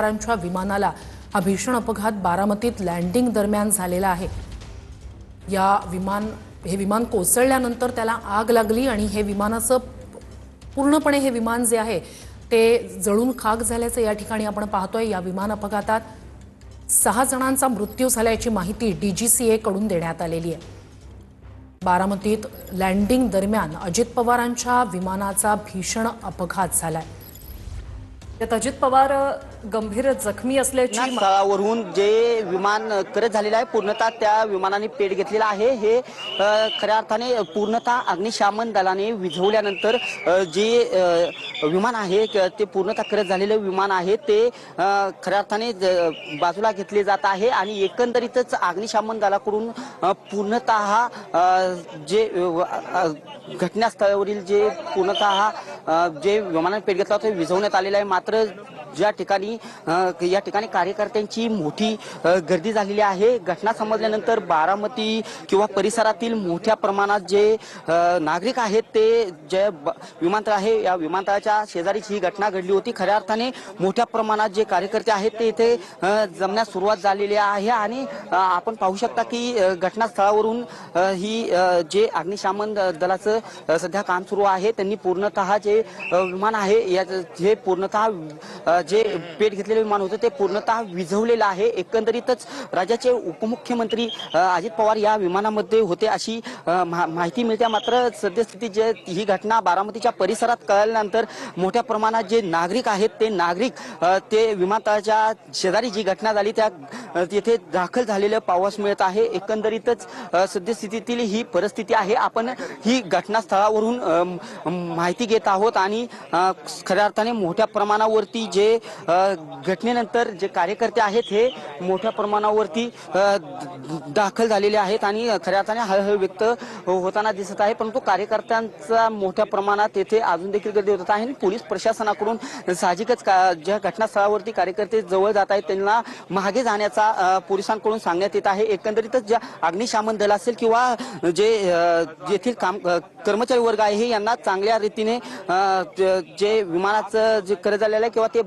पवारांच्या विमानाला हा भीषण अपघात बारामतीत लँडिंग दरम्यान झालेला आहे। हे विमान कोसळल्यानंतर त्याला आग लागली आणि हे विमानाचं पूर्णपणे हे विमान जे आहे ते जळून खाक झाल्याचं या ठिकाणी आपण पाहतोय। या विमान अपघातात 6 जणांचा मृत्यू झाल्याची माहिती डीजीसीए कडून देण्यात आलेली आहे। बारामतीत लँडिंग दरम्यान अजित पवारांच्या विमानाचा भीषण अपघात झालाय। त्यात अजित पवार गंभीर जखमी असल्याची स्थळावरून जे विमान करत झालेलं आहे पूर्णतः त्या विमानाने पेट घेतलेला आहे। हे खऱ्या अर्थाने पूर्णतः अग्निशमन दलाने विझवल्यानंतर जे विमान आहे ते पूर्णतः करत झालेले विमान आहे ते खऱ्या अर्थाने बाजूला घेतले जात आहे आणि एकंदरीतच अग्निशमन दलाकडून पूर्णतः जे घटनास्थळावरील जे पूर्णतः जे विमानाने पेट घेतला ते विझवण्यात आलेलं आहे। मात्र ज्या ठिकाणी या ठिकाणी कार्यकर्त्यांची मोठी गर्दी झालेली आहे। घटना समजल्यानंतर बारामती किंवा परिसरातील मोठ्या प्रमाणात जे नागरिक आहेत ते जे विमानतळ आहे या विमानतळाच्या शेजारीच ही घटना घडली होती। खऱ्या अर्थाने मोठ्या प्रमाणात जे कार्यकर्ते आहेत ते इथे जमण्यास सुरुवात झालेली आहे आणि आपण पाहू शकता की घटनास्थळावरून ही जे अग्निशमन दलाचं सध्या काम सुरू आहे त्यांनी पूर्णतः जे विमान आहे हे पूर्णतः जे पेट घेतलेले विमान होते ते पूर्णतः विझवलेलं आहे। एकंदरीतच राज्याचे उपमुख्यमंत्री अजित पवार या विमानामध्ये होते अशी माहिती मिळते। मात्र सद्यस्थिती जे ही घटना बारामतीच्या परिसरात कळल्यानंतर मोठ्या प्रमाणात जे नागरिक आहेत ते नागरिक ते विमानतळाच्या शेजारी जी घटना झाली त्या तिथे दाखल झालेलं पाहावयास मिळत आहे। एकंदरीतच सद्यस्थितीतील ही परिस्थिती आहे। आपण ही घटनास्थळावरून माहिती घेत आहोत आणि खऱ्या अर्थाने मोठ्या प्रमाणावरती जे घटनेनंतर जे कार्यकर्ते आहेत हे मोठ्या प्रमाणावरती दाखल झालेले आहेत आणि खऱ्या अर्थाने हळहळ व्यक्त होताना दिसत आहे। परंतु कार्यकर्त्यांचा मोठ्या प्रमाणात येथे अजून देखील गर्दी होत आहे आणि पोलीस प्रशासनाकडून साहजिकच ज्या घटनास्थळावरती कार्यकर्ते जवळ जात आहेत त्यांना मागे जाण्याचा पोलिसांकडून सांगण्यात येत आहे। एकंदरीतच ज्या अग्निशमन दल असेल किंवा जे येथील कर्मचारी वर्ग आहे यांना चांगल्या रीतीने जे विमानाचं जे करत झालेलं आहे किंवा ते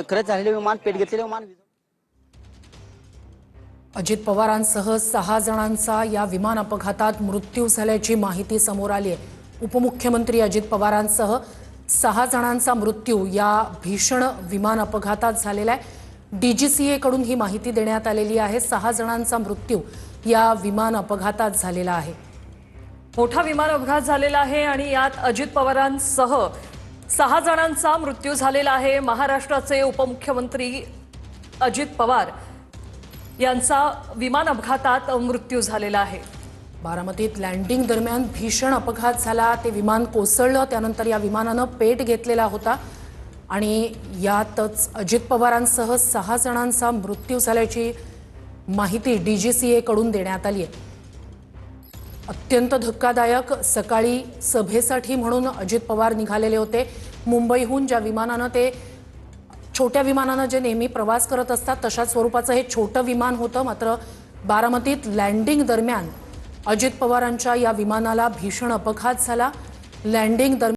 करत झालेले विमान पेट घेतलेले विमान अजित पवारांसह 6 जणांचा या विमान अपघातात मृत्यू झाल्याची माहिती समोर आली आहे। उपमुख्यमंत्री अजित पवारांसह 6 जणांचा मृत्यू या भीषण विमान अपघातात झालेला आहे। डीजीसीए कडून ही माहिती देण्यात आलेली आहे। 6 जणांचा मृत्यू या विमान अपघातात झालेला आहे। मोठा विमान अपघात झालेला आहे आणि यात अजित पवारांसह 6 जणांचा मृत्यू झालेला आहे। महाराष्ट्राचे उपमुख्यमंत्री अजित पवार यांचा विमान अपघातात मृत्यू झालेला आहे। बारामतीत लँडिंग दरम्यान भीषण अपघात झाला। ते विमान कोसळलं, त्यानंतर या विमानानं पेट घेतलेला होता आणि यातच अजित पवारांसह 6 जणांचा मृत्यू झाल्याची माहिती डीजीसीए कडून देण्यात आली आहे। अत्यंत धक्कादायक। सकाळी सभेसाठी म्हणून अजित पवार निघालेले होते मुंबईहून। ज्या विमानानं ते छोट्या विमानानं जे नेहमी प्रवास करत असतात तशाच स्वरूपाचं हे छोटं विमान होतं। मात्र बारामतीत लँडिंग दरम्यान अजित पवारांच्या या विमानाला भीषण अपघात झाला। लँडिंग दरम्यान